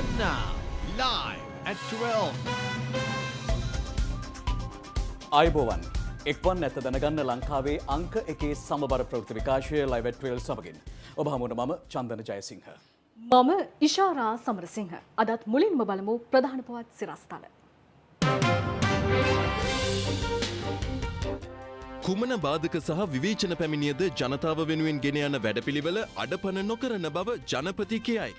And now, live at 12. අයිබෝවන් එක්වන් නැත දැනගන්න ලංකාවේ අංක එකේ සමබර ප්‍රවෘත්ති විකාශය ලයිව් at 12 සමගින් ඔබ හමුවන මම චන්දන ජයසිංහ මම ඉෂාරා සමරසිංහ අදත් මුලින්ම බලමු ප්‍රධාන පුවත් සිරස්තල කුමන බාධක සහ විවේචන පැමිණියද ජනතාව වෙනුවෙන් ගෙන යන වැඩපිළිවෙල අඩපණ නොකරන බව ජනපති කියයි.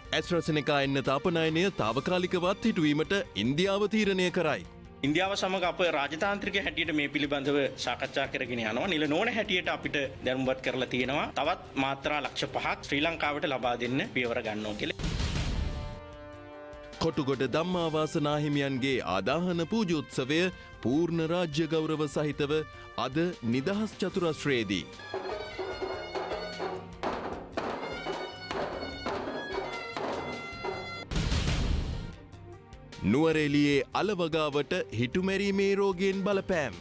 ඇස්ට්‍රසෙනෙකා එන්න තාපනයනය තාවකාලිකවත් හිටුවීමට ඉන්දියාව තීරණය කරයි. ඉන්දියාව සමග අප රාජතාන්ත්‍රික හැටියට මේ පිළිබඳව සාකච්ඡා කරගෙන යනවා. නිල නොවන හැටියට අපිට දැනුම්පත් කරලා තියෙනවා. තවත් මාත්‍රා ලක්ෂ 5ක් ශ්‍රී ලංකාවට ලබා දෙන්න පියවර ගන්නවා කියලා. කොටුගොඩ ධම්මාවාස නාහිමියන්ගේ ආදාහන පූජෝත්සවය පූර්ණ රාජ්‍ය ගෞරව සහිතව අද නිදහස් චතුරස්‍රයේදී නුවරඑළියේ අලවගාවට හිටුමැරීමේ රෝගයෙන් බලපෑම්.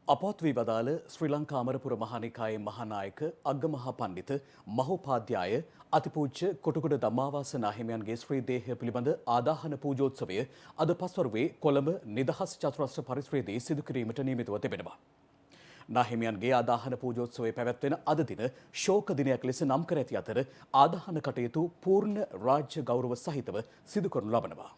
අපවත් වී වදාළ ශ්‍රී ලංකා අමරපුර මහානිකායේ මහානායක අග්ගමහා පණ්ඩිත මහෝපාද්‍යය අතිපූජ්‍ය කොටුගොඩ ධම්මාවාස නාහිමියන්ගේ ශ්‍රී දේහය පිළිබඳ ආදාහන පූජෝත්සවය අද පස්වරුවේ කොළඹ නිදහස් චතුරස්‍ර පරිශ්‍රයේදී සිදු කිරීමට නියමිතව තිබෙනවා. නාහිමියන්ගේ ආදාහන පූජෝත්සවය පැවැත්වෙන අද දින ශෝක දිනයක් ලෙස නම් කර ඇති අතර ආදාහන කටයුතු පූර්ණ රාජ්‍ය ගෞරව සහිතව සිදු කරනු ලබනවා.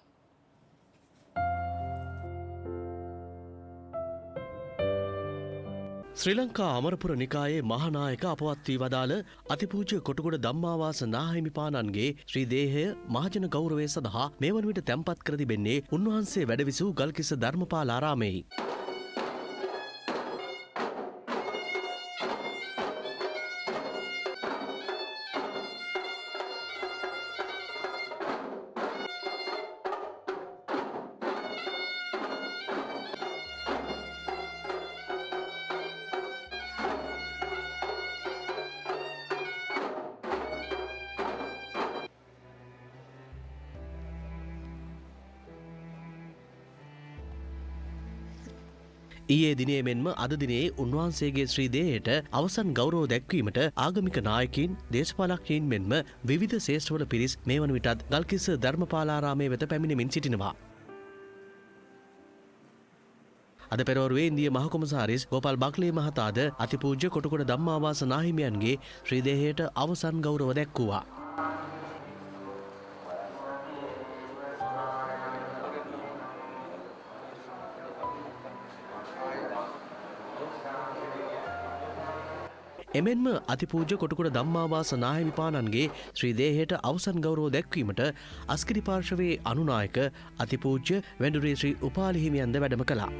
ශ්‍රී ලංකා අමරපුර නිකායේ මහානායක අපවත් වී වදාළ අතිපූජ්‍ය කොටුගොඩ ධම්මාවාස නාහිමිපාණන්ගේ ශ්‍රී දේහය මහජන ගෞරවය සඳහා මේ වන විට තැන්පත් කර තිබෙන්නේ උන්වහන්සේ වැඩවිසූ ගල්කිස්ස ධර්මපාල ආරාමෙහි. ඊයේ දිනේ මෙන්ම අද දිනේ උන්වහන්සේගේ ශ්‍රී දේහයට අවසන් ගෞරව දැක්වීමට ආගමික නායකයින් දේශපාලකයින් මෙන්ම විවිධ ශේෂ්ඨවල පිරිස් මේ වන විටත් ගල්කිස්ස ධර්මපාලාරාමයේ වෙත පැමිණෙමින් සිටිනවා. අද පෙරවරුවේ ඉන්දිය මහ කොමසාරිස් ගෝපාල් බක්ලේ මහතාද අතිපූජ්‍ය කොටුගොඩ ධම්මාවාස නාහිමියන්ගේ ශ්‍රී දේහයට අවසන් ගෞරව දැක්වුවා. එමෙන්ම අතිපූජ්‍ය කොටුගොඩ ධම්මාවාස නාහිමිපාණන්ගේ ශ්‍රී දේහයට අවසන් ගෞරව දැක්වීමට අස්කිරි පාර්ශවයේ අනුනායක අතිපූජ්‍ය වැඳුරේ ශ්‍රී උපාලි හිමියන්ද වැඩම කළා.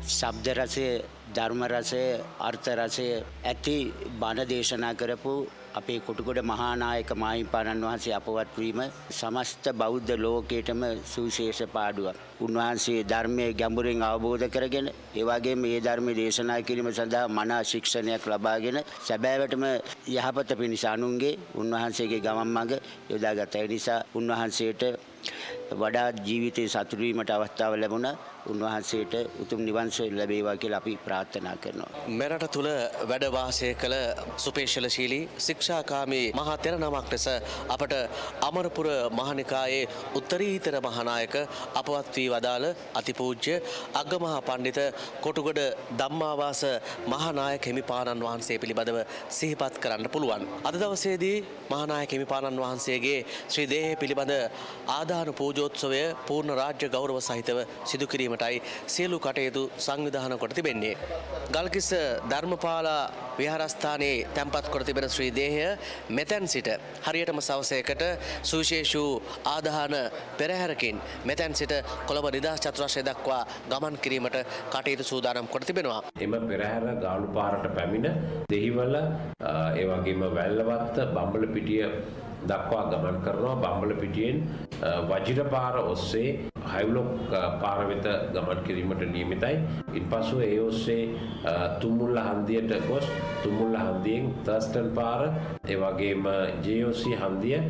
ශබ්ද රසය, ධර්ම රසය, අර්ථ රසය ඇති බණ දේශනා කරපු අපේ කොටුගොඩ මහානායක මාහිමිපාණන් වහන්සේ අපවත් වීම සමස්ත බෞද්ධ ලෝකයටම සුවිශේෂ පාඩුවක්. උන්වහන්සේ ධර්මයේ ගැඹුරින් අවබෝධ කරගෙන ඒ වගේම මේ ධර්මයේ දේශනා කිරීම සඳහා මනා ශික්ෂණයක් ලබාගෙන සැබෑවටම යහපත පිණිස අනුන්ගේ උන්වහන්සේගේ ගමන් මඟ යොදාගත. ඒ නිසා උන්වහන්සේට වඩා ජීවිතේ සතුටු වීමට අවස්ථාව ලැබුණා. උන්වහන්සේට උතුම් නිවන් සුව ලැබේවා කියලා අපි ප්‍රාර්ථනා කරනවා. මෙරට තුල වැඩ වාසය කළ සුපේශලශීලී ශික්ෂාකාමී මහා තෙර නමක් ලෙස අපට අමරපුර මහානිකායේ උත්තරීතර මහානායක අපවත් වී වදාළ අතිපූජ්‍ය අග්ගමහා පණ්ඩිත කොටුගොඩ ධම්මාවාස මහානායක හිමිපාණන් වහන්සේ පිළිබඳව සිහිපත් කරන්න පුළුවන්. අද දවසේදී මහානායක හිමිපාණන් වහන්සේගේ ශ්‍රී දේහය පිළිබඳ ආදාන පූජෝත්සවය පූර්ණ රාජ්‍ය ගෞරව සහිතව සිදු කිරීමටයි සියලු කටයුතු සංවිධානය කොට තිබෙන්නේ. ගල්කිස්ස ධර්මපාලා විහාරස්ථානයේ තැන්පත් කර තිබෙන ශ්‍රී දේහය මෙතැන් සිට හරියටම සවසයකට සුවිශේෂ වූ ආදාන පෙරහැරකින් මෙතැන් සිට කොළඹ නිදහස් චතුරස්‍රය දක්වා ගමන් කිරීමට කටයුතු සූදානම් කොට තිබෙනවා. එම පෙරහැර ගාලු පාරට පැමිණ දෙහිවල ඒ වගේම වැල්ලවත්ත බම්බලපිටිය දක්වා ගමන් කරනවා. බම්බලපිටියෙන් වජිර පාර ඔස්සේ හයිබ්ලොක් පාර වෙත ගමන් කිරීමට නියමිතයි. ඉන්පසු ඒ ඔස්සේ තුමුල්ල හන්දියට ගොස් තුමුල්ල හන්දියෙන් තර්ස්ටන් පාර ඒ වගේම JOC හන්දිය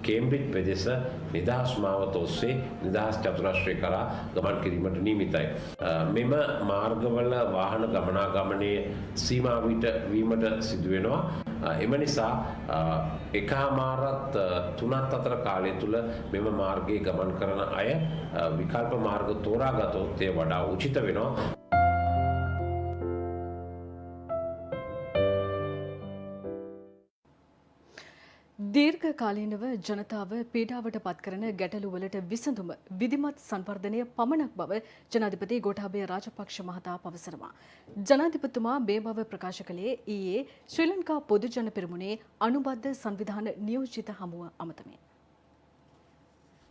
කේම්බ්‍රිජ් පෙදෙස නිදහස් මාවත ඔස්සේ නිදහස් චතුරස්‍රය කරා ගමන් කිරීමට නියමිතයි. මෙම මාර්ගවල වාහන ගමනාගමනයේ සීමාවිට වීමට සිදුවෙනවා. එම නිසා එකහමාරත් තුනත් අතර කාලය තුළ මෙම මාර්ගයේ ගමන් කරන අය විකල්ප මාර්ග තෝරාගතොත් එය වඩා උචිත වෙනවා. දීර්ඝකාලීනව ජනතාව පීඩාවට පත් කරන ගැටලුවලට විසඳුම විධිමත් සංවර්ධනය පමණක් බව ජනාධිපති ගෝඨාභය රාජපක්ෂ මහතා පවසනවා. ජනාධිපතිතුමා මේ බව ප්‍රකාශ කළේ ඊයේ ශ්‍රී ලංකා පොදු ජන පෙරමුණේ අනුබද්ධ සංවිධාන නියෝජිත හමුව අමතමින්.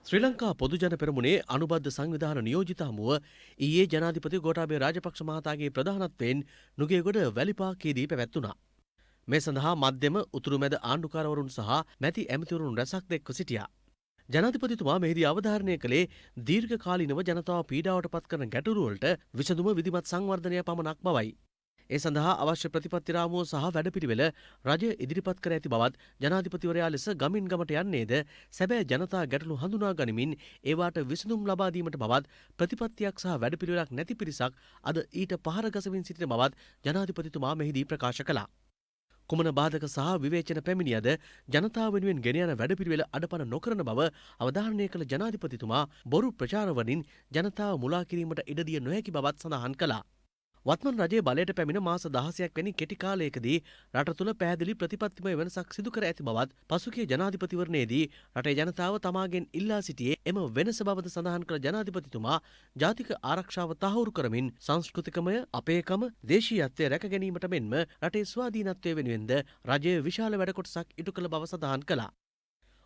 ශ්‍රී ලංකා පොදු ජන පෙරමුණේ අනුබද්ධ සංවිධාන නියෝජිත හමුව ඊයේ ජනාධිපති ගෝඨාභය රාජපක්ෂ මහතාගේ ප්‍රධානත්වයෙන් නුගේගොඩ වැලිපාකයේදී පැවැත්වුණා. මේ සඳහා මධ්‍යම උතුරුමැද ආණ්ඩුකාරවරුන් සහ මැති ඇමතිවරුන් රැසක් එක්ව සිටියා. ජනාධිපතිතුමා මෙහිදී අවධාරණය කළේ දීර්ඝකාලීනව ජනතාව පීඩාවට පත් කරන ගැටලුවලට විසඳුම විධිමත් සංවර්ධනය පමණක් බවයි. ඒ සඳහා අවශ්‍ය ප්‍රතිපත්ති රාමුව සහ වැඩපිළිවෙල රජය ඉදිරිපත් කර ඇති බවත් ජනාධිපතිවරයා ලෙස ගමින් ගමට යන්නේද සැබෑ ජනතා ගැටලු හඳුනා ගනිමින් ඒවාට විසඳුම් ලබා දීමට බවත් ප්‍රතිපත්තියක් සහ වැඩපිළිවෙලක් නැති පිරිසක් අද ඊට පහර ගසමින් සිටින බවත් ජනාධිපතිතුමා මෙහිදී ප්‍රකාශ කළා. කුමන බාධක සහ විවේචන පැමිණියද ජනතාව වෙනුවෙන් ගෙන යන වැඩපිළිවෙල අඩපණ නොකරන බව අවධාරණය කළ ජනාධිපතිතුමා බොරු ප්‍රචාරවලින් ජනතාව මුලා කිරීමට ඉඩ දිය නොහැකි බවත් සඳහන් කළා. වත්මන් රජයේ බලයට පැමිණ මාස 16ක් වැනි කෙටි කාලයකදී රට තුළ පැහැදිලි ප්‍රතිපත්තිමය වෙනසක් සිදු කර ඇති බවත් පසුගිය ජනාධිපතිවරණයේදී රටේ ජනතාව තමාගෙන් ඉල්ලා සිටියේ එම වෙනස බවද සඳහන් කළ ජනාධිපතිතුමා ජාතික ආරක්ෂාව තහවුරු කරමින් සංස්කෘතිකමය අපේකම දේශීයත්වය රැක ගැනීමට මෙන්ම රටේ ස්වාධීනත්වය වෙනුවෙන්ද රජය විශාල වැඩ කොටසක් ඉටු කළ බව සඳහන් කළා.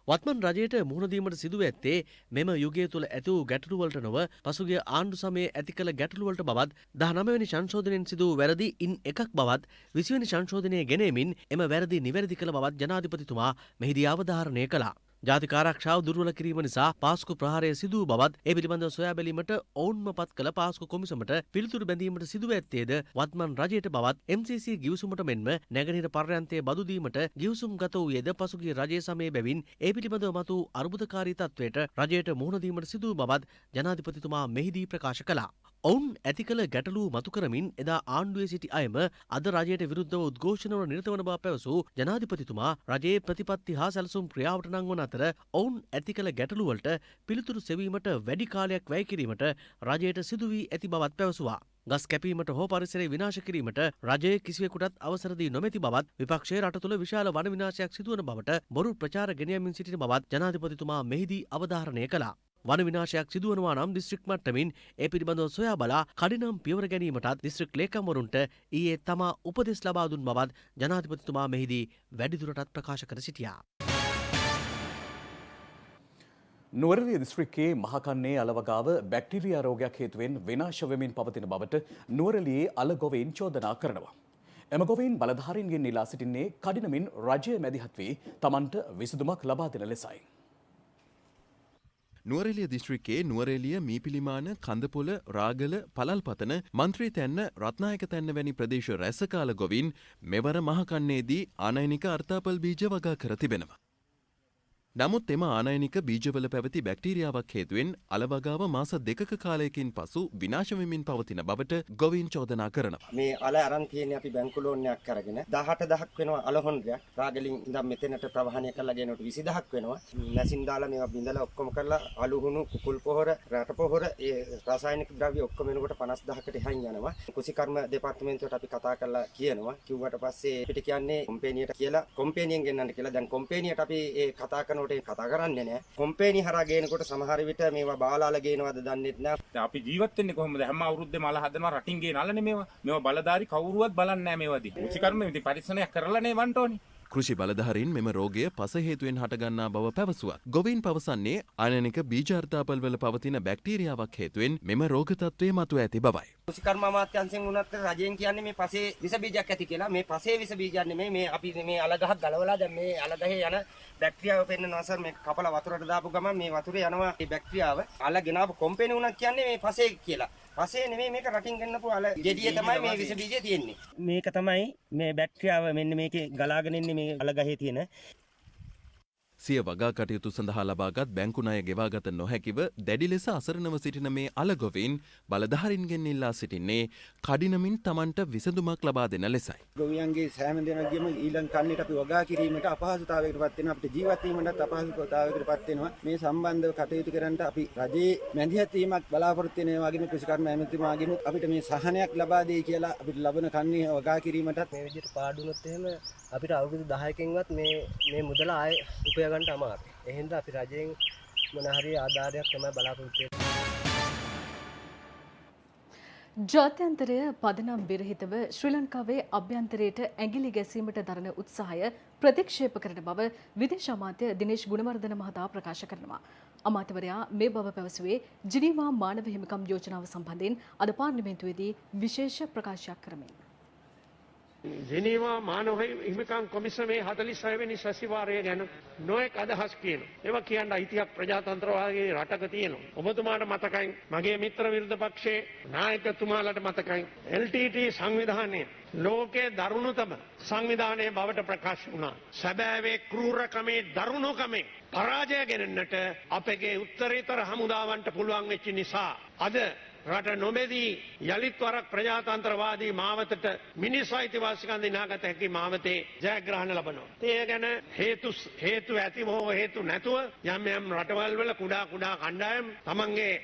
වත්මන් රජයට මුහුණ දීමට සිදුව ඇත්තේ මෙම යුගය තුළ ඇති වූ ගැටලුවලට නොව පසුගිය ආණ්ඩු සමයේ ඇති කළ ගැටලුවලට බවත් 19 වෙනි සංශෝධනයෙන් සිදු වූ වැරදි ඉන් එකක් බවත් 20 වෙනි සංශෝධනයේ ගෙනෙමින් එම වැරදි නිවැරදි කළ බවත් ජනාධිපතිතුමා මෙහිදී අවධාරණය කළා. ජාතික ආරක්ෂාව දුර්වල කිරීම නිසා පාස්කු ප්‍රහාරය සිදු වූ බවත් ඒ පිළිබඳව සොයා බැලීමට ඔවුන්ම පත් කළ පාස්කු කොමිසමට පිළිතුරු බැඳීමට සිදුව ඇත්තේද වත්මන් රජයට බවත් MCC ගිවිසුමට මෙන්ම නැගෙනහිර පර්යන්තයේ බදු දීමට ගිවිසුම් ගත වූයේද පසුගිය රජයේ සමයේ බැවින් ඒ පිළිබඳව මතු අර්බුදකාරී තත්වයට රජයට මුහුණ දීමට සිදු වූ බවත් ජනාධිපතිතුමා මෙහිදී ප්‍රකාශ කළා. ඔවුන් ඇති කළ ගැටලූ මතු කරමින් එදා ආණ්ඩුවේ සිටි අයම අද රජයට විරුද්ධව උද්ඝෝෂණවල නිරත වන බව පැවසූ ජනාධිපතිතුමා රජයේ ප්‍රතිපත්ති හා සැලසුම් ක්‍රියාවට නංවන අතර ඔවුන් ඇති කළ ගැටලුවලට පිළිතුරු සෙවීමට වැඩි කාලයක් වැය කිරීමට රජයට සිදු වී ඇති බවත් පැවසුවා. ගස් කැපීමට හෝ පරිසරය විනාශ කිරීමට රජය කිසිවෙකුටත් අවසර දී නොමැති බවත් විපක්ෂයේ රට තුළ විශාල වන විනාශයක් සිදුවන බවට බොරු ප්‍රචාර ගෙන යමින් සිටින බවත් ජනාධිපතිතුමා මෙහිදී අවධාරණය කළා. වන විනාශයක් සිදුවනවා නම් දිස්ත්‍රික් මට්ටමින් ඒ පිළිබඳව සොයා බලා කඩිනම් පියවර ගැනීමටත් දිස්ත්‍රික් ලේකම්වරුන්ට ඊයේ තමා උපදෙස් ලබා දුන් බවත් ජනාධිපතිතුමා මෙහිදී වැඩිදුරටත් ප්‍රකාශ කර සිටියා. නුවරඑළිය දිස්ත්‍රික්කයේ මහකන්නේ අලවගාව බැක්ටීරියා රෝගයක් හේතුවෙන් විනාශ වෙමින් පවතින බවට නුවරඑළියේ අල ගොවීන් චෝදනා කරනවා. එම ගොවීන් බලධාරීන්ගෙන් ඉල්ලා සිටින්නේ කඩිනමින් රජය මැදිහත් වී තමන්ට විසඳුමක් ලබා දෙන ලෙසයි. නුවරඑළිය දිස්ත්‍රික්කයේ නුවරඑළිය මීපිලිමාන කඳපොළ රාගල පළල්පතන මන්ත්‍රී තැන්න රත්නායක තැන්න වැනි ප්‍රදේශ රැසකාල ගොවින් මෙවර මහකන්නේදී ආනයනික අර්ථාපල් බීජ වගා කර තිබෙනවා. නමුත් එම ආනයනික බීජවල පැවති බැක්ටීරියාවක් හේතුවෙන් අලවගාව මාස 2ක කාලයකින් පසු විනාශ වෙමින් පවතින බවට ගොවීන් චෝදනා කරනවා. මේ අල අරන් තියෙන්නේ අපි බැංකු ලෝන්යක් අරගෙන 18000ක් වෙනවා අල හොන්ඩයක්. රාගලින් ඉඳන් මෙතනට ප්‍රවාහනය කරලා ගෙනවට 20000ක් වෙනවා. මැෂින් දාලා මේවා බිඳලා ඔක්කොම කරලා අලුහුණු කුකුල් පොහොර රට පොහොර ඒ රසායනික ද්‍රව්‍ය ඔක්කොම වෙනකොට 50000කට එහායින් යනවා. කුසිකර්ම දෙපාර්තමේන්තුවට අපි කතා කරලා කියනවා. කිව්වට පස්සේ අපිට කියන්නේ කොම්පැනියට කියලා කොම්පැනියෙන් ගෙන්නන්න කියලා. දැන් කොම්පැනියට අපි ඒ කතා කරන කතා කරන්නේ නැහැ. කොම්පැනි හරහා ගේනකොට සමහර විට මේවා බාලාලා ගේනවද දන්නේ නැහැ. දැන් අපි ජීවත් වෙන්නේ කොහොමද? හැම අවුරුද්දේම අල හදනවා රටින් ගේන අලනේ මේවා. මේවා බලධාරි කවුරුවත් බලන්නේ නැහැ මේවාදී. කෘෂිකර්ම ඉතින් පරිස්සමයක් කරලා නේ වන්ට ඕනේ. කෘෂි බලධාරීන් මෙම රෝගය පස හේතුවෙන් හටගන්නා බව පැවසුවත් ගොවීන් පවසන්නේ ආනයනික බීජාර්ථාපල්වල පවතින බැක්ටීරියාවක් හේතුවෙන් මෙම රෝග තත්ත්වය මතුව ඇති බවයි. කෘෂිකර්ම අමාත්‍යාංශයෙන් උනත් රජයෙන් කියන්නේ මේ පසේ විස බීජයක් ඇති කියලා. මේ පසේ විස බීජයක් නෙමෙයි මේ අපි මේ අලගහක් ගලවලා දැන් මේ අලගහේ යන බැක්ටීරියාව පෙන්නනවා සර්. මේ කපලා වතුරට දාපු ගමන් මේ වතුරේ යනවා මේ බැක්ටීරියාව. අල ගෙනාවු කොම්පැනි උනත් කියන්නේ මේ පසේ කියලා. පසේ නෙමෙයි මේක රටින් ගෙන්නපු අල ගෙඩිය තමයි මේ විස බීජය තියෙන්නේ. මේක තමයි මේ බැක්ටීරියාව මෙන්න මේකේ ගලාගෙන ඉන්නේ මේ අලගහේ තියෙන. සිය වගා කටයුතු සඳහා ලබාගත් බැංකු ණය ගෙවාගත නොහැකිව දැඩි ලෙස අසරණව සිටින මේ අලගොවින් බලධාරීන්ගෙන් ඉල්ලා සිටින්නේ කඩිනමින් Tamanට විසඳුමක් ලබා දෙන ලෙසයි. ගොවියන්ගේ සෑම දෙනාගේම ඊළඟ කන්නේට අපි වගා කිරීමට අපහසුතාවයකටපත් වෙනවා. අපිට ජීවත් වීමටත් අපහසුතාවයකටපත් වෙනවා. මේ සම්බන්ධව කටයුතු කරන්නට අපි රජයේ මැදිහත් වීමක් බලාපොරොත්තු වෙන වගේම කෘෂිකර්ම ඇමතිතුමාගෙන් අපිට මේ සහනයක් ලබා දෙයි කියලා අපිට ලබන කන්නේ වගා කිරීමටත් මේ විදිහට පාඩුනොත් එහෙම අපිට අවුරුදු 10කින්වත් මේ මුදල ආයෙ උපය ගන්න අමාරුයි. ඒ හින්දා අපි රජයෙන් මොන හරි ආධාරයක් තමයි බලාපොරොත්තු වෙන්නේ. ජාත්‍යන්තරය පදනම් විරහිතව ශ්‍රී ලංකාවේ අභ්‍යන්තරයට ඇඟිලි ගැසීමට දරන උත්සාහය ප්‍රතික්ෂේප කරන බව විදේශ අමාත්‍ය දිනේෂ් ගුණවර්ධන මහතා ප්‍රකාශ කරනවා. අමාත්‍යවරයා මේ බව පැවසුවේ ජිනීවා මානව හිමිකම් යෝජනාව සම්බන්ධයෙන් අද පාර්ලිමේන්තුවේදී විශේෂ ප්‍රකාශයක් කරමින්. ජිනීවා මානව හිමිකම් කොමිසමේ 46 වෙනි සැසිවාරය ගැන නොයෙක් අදහස් කියනවා. ඒවා කියන්න අයිතියක් ප්‍රජාතන්ත්‍රවාදී රටක තියෙනවා. ඔබතුමාට මතකයි මගේ මිත්‍ර විරුද්ධ පක්ෂයේ නායකතුමාලට මතකයි LTT සංවිධානය ලෝකයේ දරුණුතම සංවිධානයේ බවට ප්‍රකාශ වුණා. සැබෑවේ ක්‍රූරකමේ දරුණුකමේ පරාජය ගෙනන්නට අපගේ උත්තරීතර හමුදාවන්ට පුළුවන් වෙච්ච නිසා අද රට නොබෙදී යලිත් වරක් ප්‍රජාතන්ත්‍රවාදී මාවතට මිනිස් අයිතිවාසිකම් දිනාගත හැකි මාවතේ ජයග්‍රහණ ලබනවා. ඒ ගැන හේතු ඇතිව හෝ හේතු නැතුව යම් රටවල් වල කුඩා කණ්ඩායම් තමන්ගේ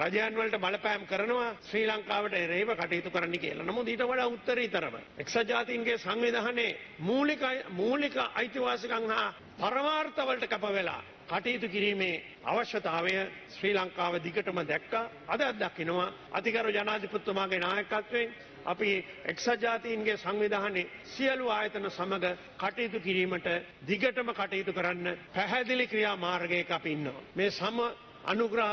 රජයන් වලට බලපෑම් කරනවා ශ්‍රී ලංකාවට එරෙහිව කටයුතු කරන්න කියලා. නමුත් ඊට වඩා උත්තරීතරව එක්සත් ජාතීන්ගේ සංවිධානයේ මූලික අයිතිවාසිකම් හා පරමාර්ථ වලට කැප වෙලා කටයුතු කිරීමේ අවශ්‍යතාවය ශ්‍රී ලංකාව දිගටම දැක්කා. අද දකිනවා අතිගරු ජනාධිපතිතුමාගේ නායකත්වයෙන් අපි එක්සත් ජාතීන්ගේ සංවිධානයේ සියලු ආයතන සමග කටයුතු කිරීමට දිගටම කටයුතු කරන්න පැහැදිලි ක්‍රියාමාර්ගයක අපි ඉන්නවා. මේ සම අනුග්‍රහ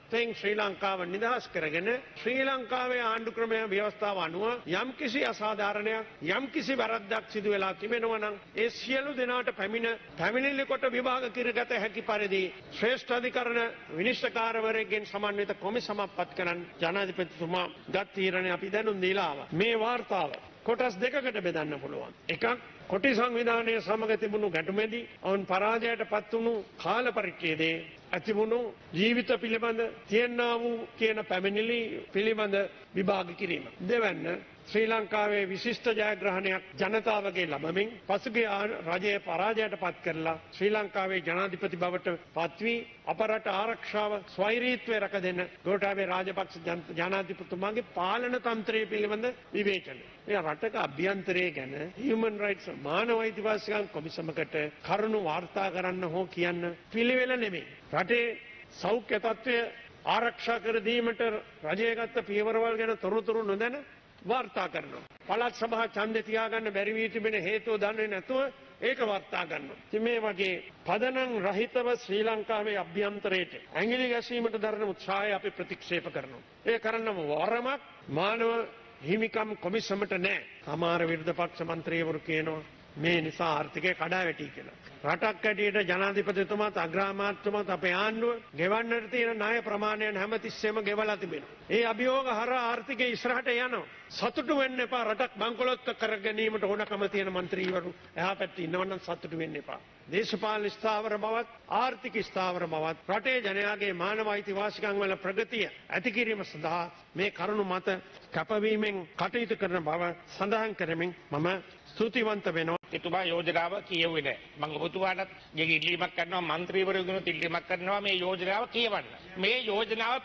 ශ්‍රී ලංකාව නිදහස් කරගෙන ශ්‍රී ලංකාවේ ආණ්ඩු ක්‍රමය ව්‍යවස්ථාව අනුව යම්කිසි අසාධාරණයක් යම්කිසි වැරද්දක් සිදු වෙලා තිබෙනවා නම් ඒ සියලු දෙනාට පැමිණිලි කොට විභාග කරගත හැකි පරිදි ශ්‍රේෂ්ඨ අධිකරණ විනිශ්චයකාරවරයෙක්ගෙන් සමන්විත කොමිසමක් පත් කරන් ජනාධිපතිතුමා ගත් තීරණය අපි දැනුම් දීලා ආවා. මේ වාර්තාව කොටස් දෙකකට බෙදන්න පුළුවන්. එකක් කොටි සංවිධානය සමග තිබුණු ගැටුමේදී ඔවුන් පරාජයට පත් වුණු කාල පරිච්ඡේදයේ ඇතිවුණු ජීවිත පිළිබඳ තියෙනා වූ කියන පැමිණිලි පිළිබඳ විභාග කිරීම. දෙවැන්න ශ්‍රී ලංකාවේ විශිෂ්ට ජයග්‍රහණයක් ජනතාවගේ ලබමින් පසුගිය රජයේ පරාජයට පත් කරලා ශ්‍රී ලංකාවේ ජනාධිපති බවට පත්වී අප රට ආරක්ෂාව ස්වෛරීත්වය රැක දෙන ගෝඨාභය රාජපක්ෂ ජනාධිපතිතුමාගේ පාලන තන්ත්‍රය පිළිබඳ විවේචනය. මේ රටක අභ්‍යන්තරය ගැන හියුමන් රයිට්ස් මානව අයිතිවාසිකම් කොමිසමකට කරුණු වාර්තා කරන්න හෝ කියන්න පිළිවෙල නෙමෙයි. රටේ සෞඛ්‍ය තත්ත්වය ආරක්ෂා කර දීමට රජය ගත්ත පියවරවල් ගැන තොරතුරු නොදැන වාර්තා කරනවා. පළාත් සභා ඡන්දේ තියාගන්න බැරි වී තිබෙන හේතුව දන්නේ නැතුව ඒක වාර්තා කරනවා. ඉතින් මේ වගේ පදනම් රහිතව ශ්‍රී ලංකාවේ අභ්‍යන්තරයට ඇඟිලි ගැසීමට දරන උත්සාහය අපි ප්‍රතික්ෂේප කරනවා. ඒ කරන්නම වරමක් මානව හිමිකම් කොමිසමට නෑ. සමහර විරුද්ධ පක්ෂ මන්ත්‍රීවරු කියනවා මේ නිසා ආර්ථිකය කඩාවැටි කියලා. රටක් ඇටියට ජනාධිපතිතුමාත් අග්‍රාමාත්‍යතුමාත් අපේ ආණ්ඩුව ගෙවන්නට තියෙන ණය ප්‍රමාණයන් හැමතිස්සෙම ගෙවලා තිබෙනවා. ඒ අභියෝග හරහා ආර්ථිකය ඉස්සරහට යනවා. සතුටු වෙන්න එපා. රටක් බංකොලොත් කර ගැනීමට ඕනකම තියෙන മന്ത്രിවරු එහා පැත්තේ ඉන්නවනම් සතුටු වෙන්න එපා. දේශපාලන ස්ථාවර බවත් ආර්ථික ස්ථාවර බවත් රටේ ජනයාගේ මානව අයිතිවාසිකම් වල ප්‍රගතිය ඇති කිරීම සඳහා මේ කරුණු මත කැපවීමෙන් කටයුතු කරන බව සඳහන් කරමින් මම ස්තුතිවන්ත වෙනවා. එතුමා යෝජනාව කියුවේ නැහැ. මම ඔබතුමාටත් ඉල්ලීමක් කරනවා മന്ത്രിවරුන්ගෙනුත් ඉල්ලීමක් කරනවා මේ යෝජනාව කියවන්න. මේ යෝජනාව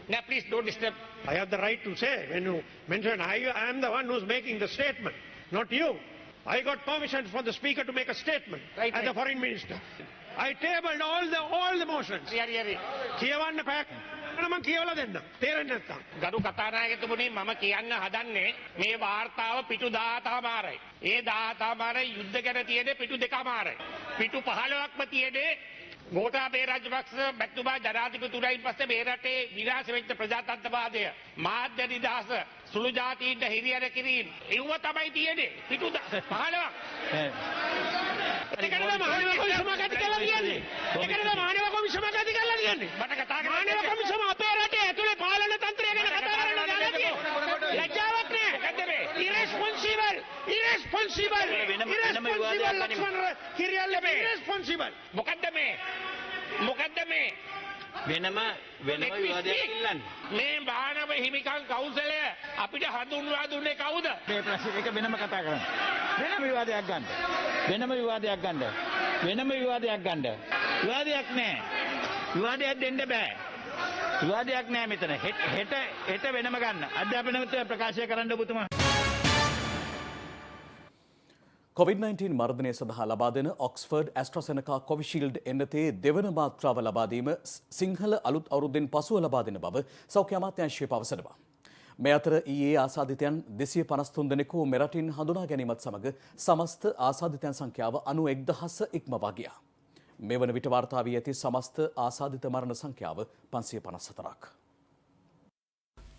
Now please don't disturb. I have the right to say when you mention I am the one who's making the statement, not you. I got permission from the speaker to make a statement as the foreign minister. I tabled all the motions. කියවන්න පැයක් මම කියවලා දෙන්න. තේරෙන්නේ නැත්තම්. ගරු කතානායකතුමනි මම කියන්න හදන්නේ මේ වාර්තාව පිටු 17මාරයි. ඒ 17මාරයි යුද්ධ ගැන තියෙන්නේ පිටු 2මාරයි. පිටු 15ක්ම තියෙන්නේ ගෝඨාභය රාජපක්ෂ බැක්තුමා ජනාධිපතිතුමායින් පස්සේ මේ රටේ විනාශ වෙච්ච ප්‍රජාතන්ත්‍රවාදය මාධ්‍ය නිදහස සුළු ජාතීන්ට හිරියර කිරීම ඒව තමයි තියෙන්නේ පිටු 15ක්. ඒකද මානව කොමිසම ගති කියලා කියන්නේ. ඒකද මානව කොමිසම ගති කියලා කියන්නේ. මට කතා කරන්නේ මානව කොමිසම අපේ රටේ ඇතුලේ පාලන තන්ත්‍රය ගැන කතා කරන්න ලැජ්ජාවක් නෑ. irresponsible වෙනම විවාදයක් ලක්ෂ්මන් කිරියල්ල මේ රෙස්පොන්සිබල් මොකද්ද මේ වෙනම විවාදයක් ඉල්ලන්නේ. මේ බානව හිමිකම් කවුන්සලය අපිට හඳුන්වා දුන්නේ කවුද? මේ ප්‍රශ්න එක වෙනම කතා කරන්න. වෙනම විවාදයක් ගන්න. විවාදයක් නෑ. විවාදයක් දෙන්න බෑ. විවාදයක් නෑ මෙතන. හෙට වෙනම ගන්න. අධ්‍යාපන මන්ත්‍රී ප්‍රකාශය කරන්න ඔබතුමා. COVID-19 මර්ධනය සඳහා ලබා දෙන ඔක්ස්ෆර්ඩ් ඇස්ට්‍රසෙනකා කොවිෂීල්ඩ් එන්නතේ දෙවන මාත්‍රාව ලබා දීම සිංහල අලුත් අවුරුද්දෙන් පසුව ලබා දෙන බව සෞඛ්‍ය අමාත්‍යාංශය පවසනවා. මේ අතර ඊයේ ආසාදිතයන් 253 දෙනෙකු මෙරටින් හඳුනා ගැනීමත් සමග සමස්ත ආසාදිතයන් සංඛ්‍යාව 91000 ඉක්මවා ගියා. මේ වන විට වාර්තා වී ඇති සමස්ත ආසාදිත මරණ සංඛ්‍යාව 554ක්.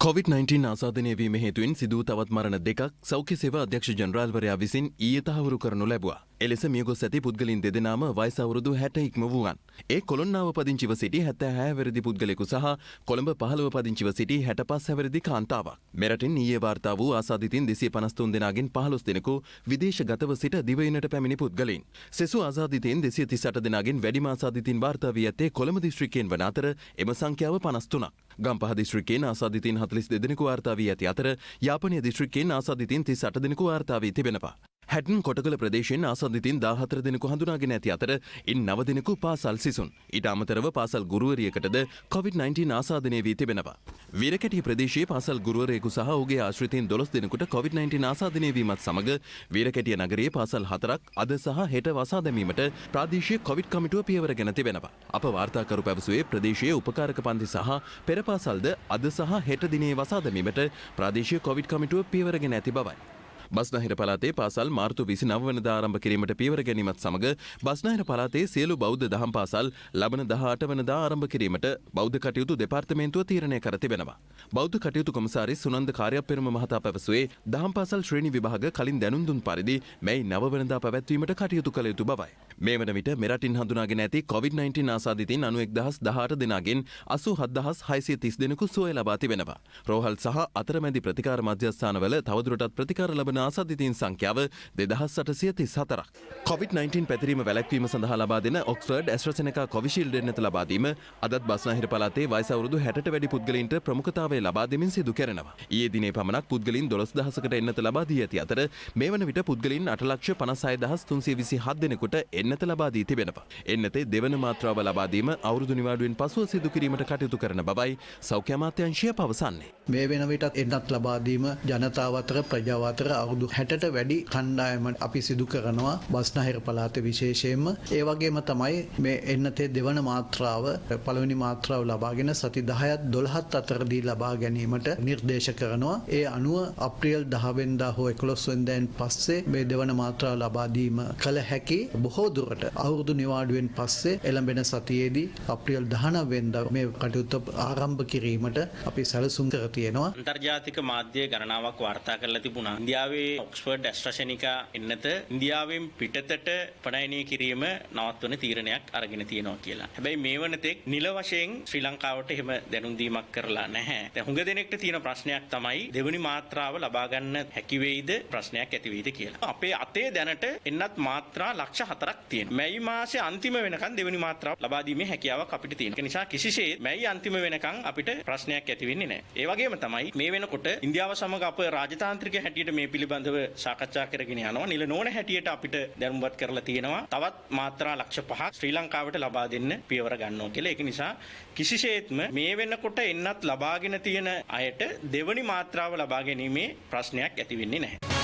COVID-19 ආසාදනය වීම හේතුවෙන් සිදූ තවත් මරණ දෙකක් සෞඛ්‍ය සේවා අධ්‍යක්ෂ ජනරාල්වරයා විසින් ඊයේ තහවුරු කරනු ලැබුවා. එලෙස මියගොස් ඇති පුද්ගලින් දෙදෙනාම වයස අවුරුදු 60 ඉක්ම වූවන්. ඒ කොළොන්නාව පදිංචිව සිටි 76 වැරදි පුද්ගලෙකු සහ කොළඹ 15 පදිංචිව සිටි 65 වැරදි කාන්තාවක්. මෙරටින් ඊයේ වාර්තා වූ ආසාදිතින් 253 දෙනාගෙන් 15 දෙනෙකු විදේශගතව සිට දිවයිනට පැමිණි පුද්ගලයින්. සෙසු ආසාදිතයින් 238 දෙනාගෙන් වැඩිම ආසාදිතින් වාර්තා වී ඇත්තේ කොළඹ දිස්ත්‍රික්කයෙන් වන අතර එම සංඛ්‍යාව 53ක්. ගම්පහ දිස්ත්‍රික්කයෙන් ආසාදිතින් 42 දෙනෙකු වාර්තා වී ඇති අතර යාපනය දිස්ත්‍රික්කයෙන් ආසාදිතින් 38 දෙනෙකු වාර්තා වී තිබෙනවා. හැටන් කොටකල ප්‍රදේශයෙන් ආසාදිතින් 14 දෙනෙකු හඳුනාගෙන ඇති අතර ඉන් 9 දෙනෙකු පාසල් සිසුන්. ඊට අමතරව පාසල් ගුරුවරියකටද COVID-19 ආසාදනය වී තිබෙනවා. වීරකැටිය ප්‍රදේශයේ පාසල් ගුරුවරයෙකු සහ ඔහුගේ ආශ්‍රිතයින් 12 දෙනෙකුට COVID-19 ආසාදනය වීමත් සමග වීරකැටිය නගරයේ පාසල් 4ක් අද සහ හෙට වසා දැමීමට ප්‍රාදේශීය කොවිඩ් කමිටුව පියවරගෙන තිබෙනවා. අප වාර්තාකරු පැවසුවේ ප්‍රදේශීය උපකාරක පන්ති සහ පෙර පාසල්ද අද සහ හෙට දිනේ වසා දැමීමට ප්‍රාදේශීය කොවිඩ් කමිටුව පියවරගෙන ඇති බවයි. බස්නාහිර පළාතේ පාසල් මාර්තු 29 වනදා ආරම්භ කිරීමට පියවර ගැනීමත් සමග බස්නාහිර පළාතේ සියලු බෞද්ධ දහම් පාසල් ලබන 18 වනදා ආරම්භ කිරීමට බෞද්ධ කටයුතු දෙපාර්තමේන්තුව තීරණය කර තිබෙනවා. බෞද්ධ කටයුතු කොමසාරිස් සුනන්ද කාර්යපෙරම මහතා පැවසුවේ දහම් පාසල් ශ්‍රේණි විභාග කලින් දැනුම් දුන් පරිදි මැයි 9 වනදා පැවැත්වීමට කටයුතු කළ යුතු බවයි. මේ වන විට මෙරටින් හඳුනාගෙන ඇති COVID-19 ආසාදිතින් 91018 දෙනාගෙන් 87630 දෙනෙකු සුවය ලබා තිබෙනවා. රෝහල් සහ අතරමැදි ප්‍රතිකාර මධ්‍යස්ථානවල තවදුරටත් ප්‍රතිකාර ලබන ආසාදිතයින් සංඛ්‍යාව 2834ක්. COVID-19 පැතිරීම වැළැක්වීම සඳහා ලබා දෙන ඔක්ස්ෆර්ඩ් ඇස්ට්‍රසෙනකා කොවිෂීල්ඩ් එන්නත ලබා දීම අදත් බස්නාහිර පළාතේ වයස අවුරුදු 60ට වැඩි පුද්ගලයින්ට ප්‍රමුඛතාවය ලබා දෙමින් සිදු කරනවා. ඊයේ දිනේ පමණක් පුද්ගලයින් 12000කට එන්නත ලබා දී ඇති අතර මේ වන විට පුද්ගලයින් 8,56,327 දෙනෙකුට එන්නත ලබා දී තිබෙනවා. එන්නතේ දෙවන මාත්‍රාව ලබා දීම අවුරුදු නිවාඩුවෙන් පසුව සිදු කිරීමට කටයුතු කරන බවයි සෞඛ්‍ය අමාත්‍යාංශය පවසන්නේ. මේ වෙන විටත් එන්නත් ලබා දීම ජනතාව අතර ප්‍රජාව අතර අවුරුදු 60ට වැඩි කණ්ඩායම අපි සිදු කරනවා බස්නාහිර පළාත විශේෂයෙන්ම. ඒ වගේම තමයි මේ එන්නතේ දෙවන මාත්‍රාව පළවෙනි මාත්‍රාව ලබාගෙන සති 10ත් 12ත් අතරදී ලබා ගැනීමට නිර්දේශ කරනවා. ඒ අනුව අප්‍රේල් 10 වෙනිදා හෝ 11 වෙනිදාන් පස්සේ මේ දෙවන මාත්‍රාව ලබා දීම කළ හැකි. බොහෝ දුරට අවුරුදු නිවාඩුවෙන් පස්සේ එළඹෙන සතියේදී අප්‍රේල් 19 වෙනිදා මේ කටයුත්ත ආරම්භ කිරීමට අපි සැලසුම් කර තියෙනවා. අන්තර්ජාතික මාධ්‍ය ගණනාවක් වාර්තා කරලා තිබුණා. ඉන්දියාවේ ඔක්ස්ෆර්ඩ් ඇස්ට්‍රසෙනිකා එන්නත ඉන්දියාවෙන් පිටතට පණයනය කිරීම නවත්වන තීරණයක් අරගෙන තියෙනවා කියලා. හැබැයි මේ වනතෙක් නිල වශයෙන් ශ්‍රී ලංකාවට එහෙම දැනුම් දීමක් කරලා නැහැ. දැන් හුඟ දෙනෙක්ට තියෙන ප්‍රශ්නයක් තමයි දෙවෙනි මාත්‍රාව ලබා ගන්න හැකි වෙයිද ප්‍රශ්නයක් ඇති වෙයිද කියලා. අපේ අතේ දැනට එන්නත් මාත්‍රා ලක්ෂ 4ක් තියෙනවා. මැයි මාසේ අන්තිම වෙනකන් දෙවෙනි මාත්‍රාව ලබා දීමේ හැකියාවක් අපිට තියෙනවා. ඒ නිසා කිසිසේත් මැයි අන්තිම වෙනකන් අපිට ප්‍රශ්නයක් ඇති වෙන්නේ නැහැ. ඒ වගේම තමයි මේ වෙනකොට ඉන්දියාව සමග අප රාජතාන්ත්‍රික හැටියට මේ පිළිබඳව සාකච්ඡා කරගෙන යනවා. නිල නොවන හැටියට අපිට දැනුම්වත් කරලා තියෙනවා. තවත් මාත්‍රා ලක්ෂ 5ක් ශ්‍රී ලංකාවට ලබා දෙන්න පියවර ගන්නවා කියලා. ඒක නිසා කිසිසේත්ම මේ වෙනකොට එන්නත් ලබාගෙන තියෙන අයට දෙවනි මාත්‍රාව ලබා ගැනීමේ ප්‍රශ්නයක් ඇති වෙන්නේ නැහැ.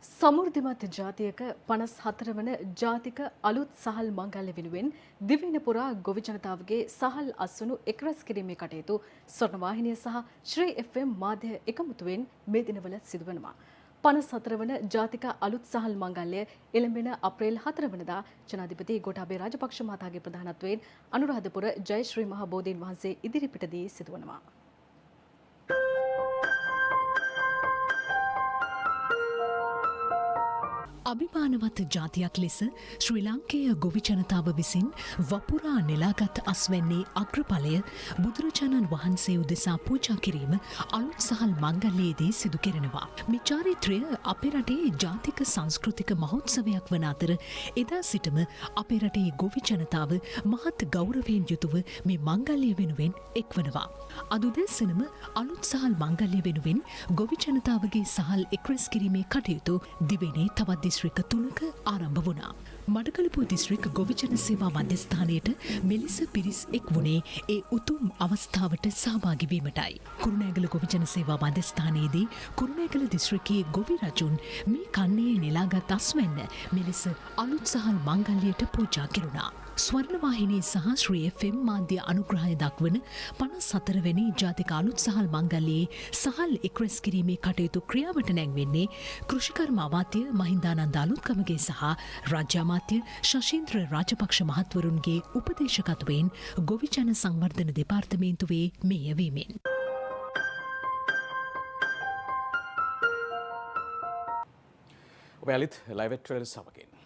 සමෘද්ධිමත් ජාතියක 54 වන ජාතික අලුත් සහල් මංගල්‍ය වෙනුවෙන් දිවයින පුරා ගොවි ජනතාවගේ සහල් අස්වනු එක්රැස් කිරීමේ කටයුතු ස්වර්ණවාහිනිය සහ ශ්‍රී FM මාධ්‍ය එකමුතුවෙන් මේ දිනවල සිදුවනවා. 54 වන ජාතික අලුත් සහල් මංගල්‍ය එළඹෙන අප්‍රේල් 4 වනදා ජනාධිපති ගෝඨාභය රාජපක්ෂ මහතාගේ ප්‍රධානත්වයෙන් අනුරාධපුර ජය ශ්‍රී මහා බෝධීන් වහන්සේ ඉදිරිපිටදී සිදුවනවා. අභිමානවත් ජාතියක් ලෙස ශ්‍රී ලාංකේය ගොවි ජනතාව විසින් වපුරා නෙලාගත් අස්වැන්නේ අග්‍රඵලය බුදුරජාණන් වහන්සේ උදෙසා පූජා කිරීම අලුත් සහල් මංගල්‍යයේදී සිදු කෙරෙනවා. මේ චාරිත්‍රය අපේ රටේ ජාතික සංස්කෘතික මහෝත්සවයක් වන අතර එදා සිටම අපේ රටේ ගොවි ජනතාව මහත් ගෞරවයෙන් යුතුව මේ මංගල්‍ය වෙනුවෙන් එක්වනවා. අද උදැසනම අලුත් සහල් මංගල්‍ය වෙනුවෙන් ගොවි ජනතාවගේ සහල් එක්රැස් කිරීමේ කටයුතු දිවෙනේ තවත් දිස්ත්‍රික්ක 3ක ආරම්භ වුණා. මඩකලපුව දිස්ත්‍රික් ගොවිජන සේවා මධ්‍යස්ථානයට මෙලෙස පිරිස් එක් වුණේ ඒ උතුම් අවස්ථාවට සහභාගී වීමටයි. කුරුණෑගල ගොවිජන සේවා මධ්‍යස්ථානයේදී කුරුණෑගල දිස්ත්‍රික්කයේ ගොවි රජුන් මේ කන්නේ නෙලාගත් අස්වැන්න මෙලෙස අලුත් සහල් මංගල්‍යයට පූජා කෙරුණා. ස්වර්ණවාහිනී සහ ශ්‍රී FM මාධ්‍ය අනුග්‍රහය දක්වන 54 වෙනි ජාතික අලුත් සහල් මංගල්‍යයේ සහල් එක්රැස් කිරීමේ කටයුතු ක්‍රියාවට නැංවෙන්නේ කෘෂිකර්ම අමාත්‍ය මහින්දානන්ද අලුත්කමගේ සහ රාජ්‍ය අමාත්‍ය ශෂීන්ද්‍ර රාජපක්ෂ මහත්වරුන්ගේ උපදේශකත්වයෙන් ගොවිජන සංවර්ධන දෙපාර්තමේන්තුවේ මෙහෙයවීමෙන්. ඔයාලිත් ලයිව් ට්‍රේලර් සමගින්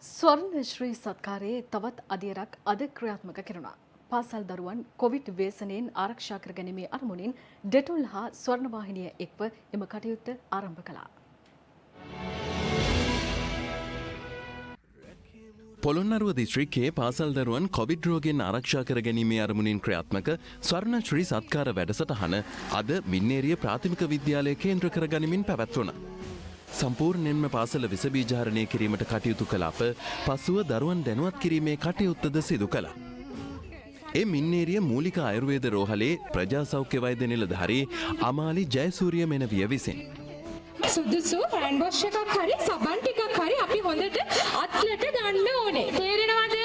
ස්වර්ණ ශ්‍රී සත්කාරයේ තවත් අධියරක් අද ක්‍රියාත්මක කෙරුණා. පාසල් දරුවන් කොවිඩ් ව්‍යසනයෙන් ආරක්ෂා කර ගැනීමේ අරමුණින් ඩෙටොල් හා ස්වර්ණවාහිනිය එක්ව එම කටයුත්ත ආරම්භ කළා. පොළොන්නරුව දිස්ත්‍රික්කයේ පාසල් දරුවන් කොවිඩ් රෝගයෙන් ආරක්ෂා කර ගැනීමේ අරමුණින් ක්‍රියාත්මක ස්වර්ණ ශ්‍රී සත්කාර වැඩසටහන අද මින්නේරිය ප්‍රාථමික විද්‍යාලය කේන්ද්‍ර කර ගනිමින් පැවැත්වුණා. සම්පූර්ණයෙන්ම පාසල විසබීජාරණය කිරීමට කටයුතු කළ අප පසුව දරුවන් දැනුවත් කිරීමේ කටයුත්තද සිදු කළා. ඒ මින්නේරිය මූලික ආයුර්වේද රෝහලේ ප්‍රජා සෞඛ්‍ය වෛද්‍ය නිලධාරී අමාලි ජයසූරිය මෙනවිය විසින් සුදුසු හෑන්ඩ් වොෂ් එකක් හරි සබන් ටිකක් හරි අපි හොඳට අත්ලට ගන්න ඕනේ. තේරෙනවද?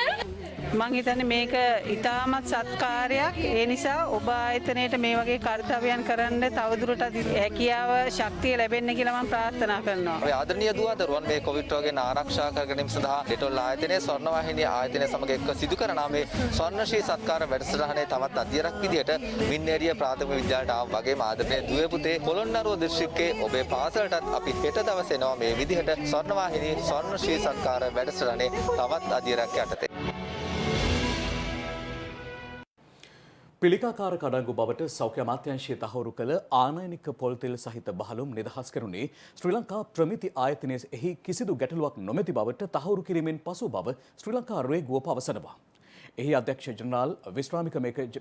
මං හිතන්නේ මේක ඉතාමත් සත්කාරයක්. ඒ නිසා ඔබ ආයතනයේට මේ වගේ කාර්යයන් කරන්න තවදුරටත් හැකියාව ශක්තිය ලැබෙන්න කියලා මම ප්‍රාර්ථනා කරනවා. අපි ආදරණීය දුවදරුවන් මේ කොවිඩ් රෝගයෙන් ආරක්ෂා කර ගැනීම සඳහා ඩෙටොල් ආයතනයේ ස්වර්ණවාහිනිය ආයතනය සමග එක්ව සිදු කරන මේ ස්වර්ණ ශ්‍රී සත්කාර වැඩසටහනේ තවත් අධ්‍යයනයක් විදියට මින්නේරිය ප්‍රාථමික විද්‍යාලයට ආව වගේම ආදරණීය දුවේ පුතේ පොළොන්නරුව දිස්ත්‍රික්කයේ ඔබේ පාසලටත් අපි හෙට දවසේ එනවා මේ විදිහට ස්වර්ණවාහිනී ස්වර්ණ ශ්‍රී සත්කාර වැඩසටහනේ තවත් අධ්‍යයනයක් යටතේ. පිළිකාකාර කඩංගු බවට සෞඛ්‍ය අමාත්‍යාංශය තහවුරු කළ ආනයනික පොල් තෙල් සහිත බහලුම් නිදහස් කරුණේ ශ්‍රී ලංකා ප්‍රමිති ආයතනයේ එහි කිසිදු ගැටලුවක් නොමැති බවට තහවුරු කිරීමෙන් පසු බව ශ්‍රී ලංකා රේගුව පවසනවා. එහි අධ්‍යක්ෂ ජනරාල් විශ්‍රාමික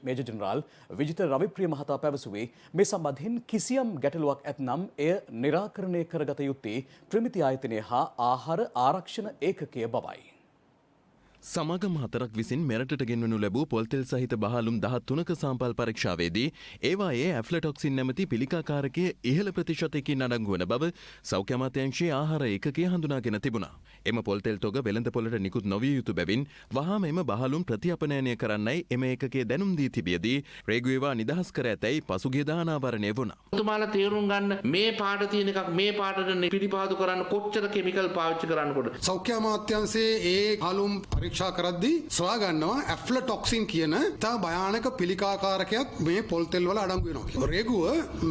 මේජර් ජනරාල් විජිත රවිප්‍රිය මහතා පැවසුවේ මේ සම්බන්ධයෙන් කිසියම් ගැටලුවක් ඇතනම් එය निराකරණය කරගත යුත්තේ ප්‍රමිති ආයතනය හා ආහාර ආරක්ෂණ ඒකකය බවයි. සමාගම් 4ක් විසින් මෙරටට ගෙන්වනු ලැබූ පොල්තෙල් සහිත බහලුම් 13ක සාම්පල් පරීක්ෂාවේදී ඒවායේ ඇෆ්ලටොක්සින් නැමැති පිළිකාකාරකය ඉහළ ප්‍රතිශතයකින් අඩංගු වන බව සෞඛ්‍ය අමාත්‍යාංශයේ ආහාර ඒකකය හඳුනාගෙන තිබුණා. එම පොල්තෙල් තොග වෙළඳ පොළට නිකුත් නොවිය යුතු බැවින් වහාම එම බහලුම් ප්‍රතිඅපනයනය කරන්නයි එම ඒකකයේ දැනුම් දී තිබියදී රේගුව ඒවා නිදහස් කර ඇතැයි පසුගියදා අනාවරණය වුණා. ඔතුමාලා තේරුම් ගන්න මේ පාට තියෙන එකක් මේ පාටට පිළිපාදු කරන්න කොච්චර කෙමිකල් පාවිච්චි කරන්නකොට සෞඛ්‍ය අමාත්‍යාංශයේ ඒ බහලුම් පරීක්ෂා කරද්දී සොයා ගන්නවා ඇෆ්ලටොක්සින් කියන තා භයානක පිළිකාකාරකයක් මේ පොල් තෙල් වල අඩංගු වෙනවා. රේගුව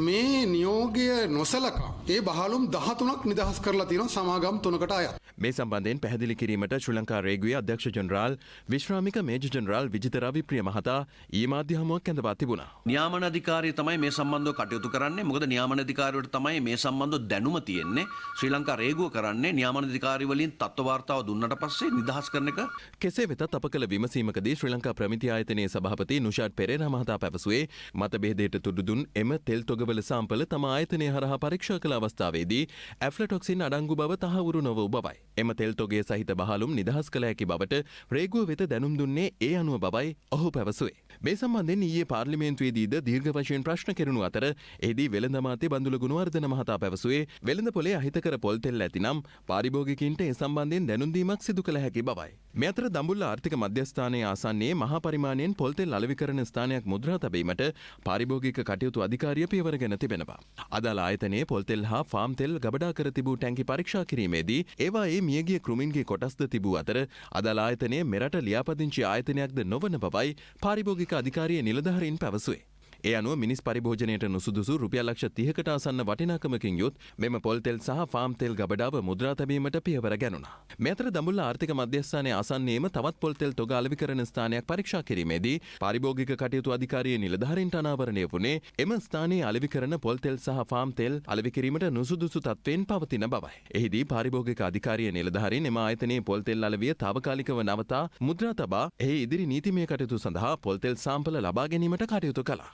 මේ නියෝගය නොසලකා ඒ බහලුම් 13ක් නිදහස් කරලා තියෙනවා සමාගම් 3කට අයත්. මේ සම්බන්ධයෙන් පැහැදිලි කිරීමට ශ්‍රී ලංකා රේගුවේ අධ්‍යක්ෂ ජනරාල් විශ්‍රාමික මේජර් ජනරාල් විජිත රවිප්‍රිය මහතා ඊ මාධ්‍ය හමුවක් ඇඳපා තිබුණා. නියාමන අධිකාරිය තමයි මේ සම්බන්ධව කටයුතු කරන්නේ. මොකද නියාමන අධිකාරියට තමයි මේ සම්බන්ධව දැනුම තියෙන්නේ. ශ්‍රී ලංකා රේගුව කරන්නේ නියාමන අධිකාරිය වලින් තත්ත්ව වාර්තාව දුන්නට පස්සේ නිදහස් කරන එක. කෙසේ වෙතත් අප කළ විමසීමකදී ශ්‍රී ලංකා ප්‍රමිති ආයතනයේ සභාපති නුෂාඩ් පෙරේරා මහතා පැවසුවේ මතභේදයට තුඩු දුන් එම තෙල් තොගවල සාම්පල තම ආයතනය හරහා පරීක්ෂා කළ අවස්ථාවේදී ඇෆ්ලටොක්සින් අඩංගු බව තහවුරු නොවූ බවයි. එම තෙල් තොගයේ සහිත බහලුම් නිදහස් කළ හැකි බවට රේගුව වෙත දැනුම් දුන්නේ ඒ අනුව බවයි ඔහු පැවසුවේ. මේ සම්බන්ධයෙන් ඊයේ පාර්ලිමේන්තුවේදීද දීර්ඝ වශයෙන් ප්‍රශ්න කෙරුණු අතර එහිදී වෙළඳ අමාත්‍ය බන්දුල ගුණවර්ධන මහතා පැවසුවේ වෙළඳ පොලේ අහිතකර පොල් තෙල් ඇතිනම් පාරිභෝගිකයින්ට ඒ සම්බන්ධයෙන් දැනුම් දීමක් සිදු කළ හැකි බවයි. මේ අතර දඹුල්ල ආර්ථික මධ්‍යස්ථානයේ ආසන්නයේ මහා පරිමාණයෙන් පොල් තෙල් අලෙවිකරන ස්ථානයක් මුද්‍රා තැබීමට පාරිභෝගික කටයුතු අධිකාරිය පියවරගෙන තිබෙනවා. අදාළ ආයතනයේ පොල් තෙල් හා ෆාම් තෙල් ගබඩා කර තිබූ ටැංකි පරීක්ෂා කිරීමේදී ඒවායේ මියගිය කෘමීන්ගේ කොටස්ද තිබූ අතර අදාළ ආයතනයේ මෙරට ලියාපදිංචි ආයතනයක්ද නොවන බවයි පාරිභෝගික අධිකාරියේ නිලධාරීන් පැවසුවේ. ඒ අනුව මිනිස් පරිභෝජනයට නුසුදුසු රුපියල් ලක්ෂ 30කට ආසන්න වටිනාකමකින් යුත් මෙම පොල් තෙල් සහ ෆාම් තෙල් ගබඩාව මුද්‍රා තැබීමට පියවර ගැනුණා. මේ අතර දඹුල්ල ආර්ථික මධ්‍යස්ථානයේ ආසන්නයේම තවත් පොල් තෙල් තොග අලෙවිකරන ස්ථානයක් පරීක්ෂා කිරීමේදී පාරිභෝගික කටයුතු අධිකාරියේ නිලධාරීන්ට අනාවරණය වුණේ එම ස්ථානයේ අලෙවිකරන පොල් තෙල් සහ ෆාම් තෙල් අලෙවි කිරීමට නුසුදුසු තත්ත්වයෙන් පවතින බවයි. එහිදී පාරිභෝගික අධිකාරියේ නිලධාරීන් එම ආයතනයේ පොල් තෙල් අලෙවිය తాවකාලිකව නවතා මුද්‍රා තබා එහි ඉදිරි නීතිමය කටයුතු සඳහා පොල් තෙල් සාම්පල ලබා ගැනීමට කටයුතු කළා.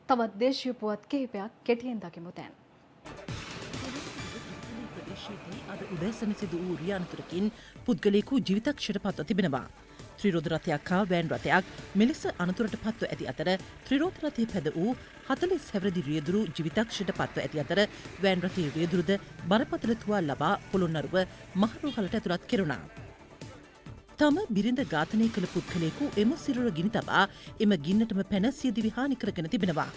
තවත් දේශීය පුවත් කිහිපයක් කෙටියෙන් දකිමු දැන්. අද උදෑසන සිදු වූ රියානතුරකින් පුද්ගලයෙකු ජීවිතක්ෂයට පත්ව තිබෙනවා. ත්‍රිරෝධ රථයක් හා වෑන් රථයක් මෙලෙස අනතුරට පත්ව ඇති අතර ත්‍රිරෝධ රථය පැද වූ 40 හැවිරිදි රියදුරු ජීවිතක්ෂයට පත්ව ඇති අතර වෑන් රථයේ රියදුරුද බරපතල තුවාල ලබා පොළොන්නරුව මහරෝහලට ඇතුළත් කෙරුණා. තම බිරිඳ ඝාතනය කළ පුද්ගලයෙකු එම සිරුර ගිනි තබා එම ගින්නටම පැන සියදිවි හානි කරගෙන තිබෙනවා.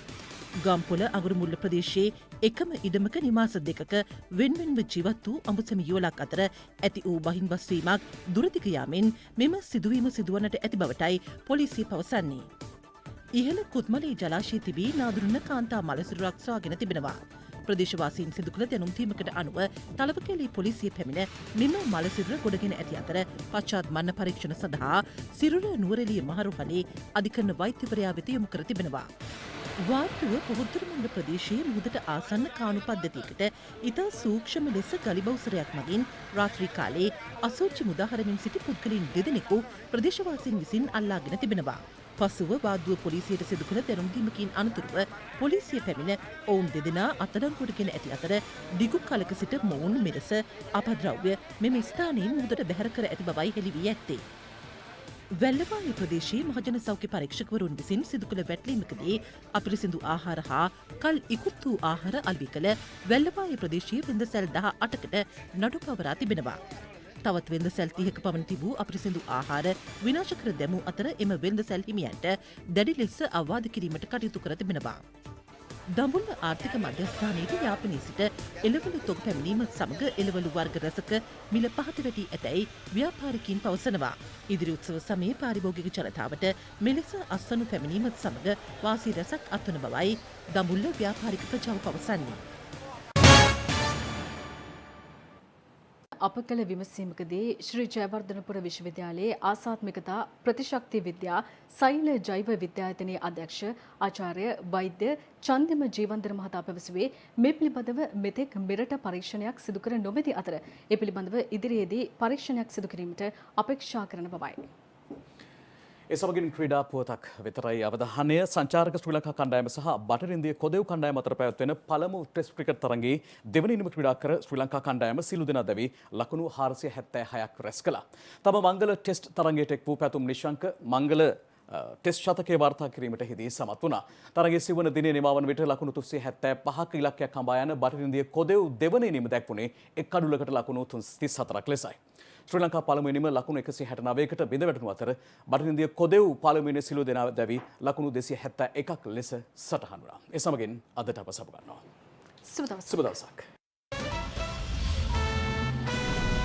ගම්පොළ අගුරුමුල්ල ප්‍රදේශයේ එකම ඉඩමක නිවාස දෙකක වෙන්වෙන්ව ජීවත් වූ අඹසැමි යුවලක් අතර ඇති වූ බහින්බස් වීමක් දුරදිග යාමෙන් මෙම සිදුවීම සිදුවනට ඇති බවටයි පොලිසිය පවසන්නේ. ඉහළ කුත්මලේ ජලාශයේ තිබී නාදුරුන කාන්තා මලසිරුරක් සොයාගෙන තිබෙනවා. ප්‍රදේශවාසීන් සිදු කළ දැනුම් දීමකට අනුව තලවකැලී පොලිසිය පැමිණ මෙම මලසිරුර ගොඩගෙන ඇති අතර පශ්චාත් මරණ පරීක්ෂණ සඳහා සිරුර නුවරඑළිය මහරෝහලේ අධිකරණ වෛද්‍යවරයා වෙත යොමු කර තිබෙනවා. වාර්තුව පොහොත්තුරුමුල්ල ප්‍රදේශයේ මුහුදට ආසන්න කාණු පද්ධතියකට ඉතා සූක්ෂම ලෙස ගලිබවුසරයක් මගින් රාත්‍රී කාලයේ අසෝචි මුදාහරමින් සිටි පුද්ගලයන් දෙදෙනෙකු ප්‍රදේශවාසීන් විසින් අල්ලාගෙන තිබෙනවා. පසුව වාද්දුව පොලිසියට සිදු කළ දැනුම් දීමකින් අනතුරුව පොලිසිය පැමිණ ඔවුන් දෙදෙනා අත්අඩංගුවටගෙන ඇති අතර දිගු කලක සිට මොවුන් මෙලෙස අපද්‍රව්‍ය මෙම ස්ථානයෙන් මුහුදට බැහැර කර ඇති බවයි හෙළි වී ඇත්තේ. වැල්ලවාය ප්‍රදේශයේ මහජන සෞඛ්‍ය පරීක්ෂකවරුන් විසින් සිදු කළ වැටලීමකදී අපිරිසිදු ආහාර හා කල් ඉකුත් වූ ආහාර අලෙවි කළ වැල්ලවාය ප්‍රදේශයේ වෙළඳසැල් 18කට නඩු පවරා තිබෙනවා. තවත් වෙළඳසැල් 30ක පමණ තිබූ අපිරිසිදු ආහාර විනාශ කර දැමූ අතර එම වෙළඳසැල් හිමියන්ට දැඩි ලෙස අවවාද කිරීමට කටයුතු කර තිබෙනවා. දඹුල්ල ආර්ථික මධ්‍යස්ථානයේ යාපනයේ සිට එළවලු තොග පැමිණීම සමග එළවලු වර්ග රසක මිල පහත වැටී ඇතැයි ව්‍යාපාරිකයින් පවසනවා. ඉදිරි උත්සව සමයේ පාරිභෝගික ජනතාවට මෙලෙස අස්වනු පැමිණීමත් සමග වාසී රසක් අත්වන බවයි දඹුල්ල ව්‍යාපාරික ප්‍රජාව පවසන්නේ. අප කළ විමසීමකදී ශ්‍රී ජයවර්ධනපුර විශ්වවිද්‍යාලයේ ආසාත්මිකතා ප්‍රතිශක්ති විද්‍යා සෛල ජෛව විද්‍යායතනයේ අධ්‍යක්ෂ ආචාර්ය වෛද්‍ය චන්දිම ජීවන්දර මහතා පැවසුවේ මේ පිළිබඳව මෙතෙක් මෙරට පරීක්ෂණයක් සිදු කර නොමැති අතර ඒ පිළිබඳව ඉදිරියේදී පරීක්ෂණයක් සිදු කිරීමට අපේක්ෂා කරන බවයි. ඒ සමගින් ක්‍රීඩා පුවතක් විතරයි අවධානය. සංචාරක ශ්‍රී ලංකා කණ්ඩායම සහ බටහිර ඉන්දිය කොදෙව් කණ්ඩායම අතර පැවැත්වෙන පළමු ටෙස්ට් ක්‍රිකට් තරගයේ දෙවැනි ඉනිම ක්‍රීඩා කර ශ්‍රී ලංකා කණ්ඩායම සිළු දෙනා දැවී ලකුණු 476ක් රැස් කළා. තම මංගල ටෙස්ට් තරගයට එක් වූ පැතුම් නිශංක මංගල ටෙස්ට් ශතකයේ වාර්තා කිරීමට හිදී සමත් වුණා. තරගයේ සිවන දිනේ නිමවන විට ලකුණු 375ක ඉලක්කයක් හඹා යන බටහිර ඉන්දිය කොදෙව් දෙවැනි ඉනිම දැක්වුණේ එක් කඩුලකට ලකුණු 34ක් ලෙසයි. ශ්‍රී ලංකා පළමු ඉනිම ලකුණු 169කට බිඳ වැටුණු අතර බටහිර ඉන්දිය කොදෙව් පළමු ඉනිමේ සිළු දෙනා දැවී ලකුණු 271ක් ලෙස සටහන් වුණා. ඒ සමගින් අදට අප සමු ගන්නවා. සුබ දවසක්.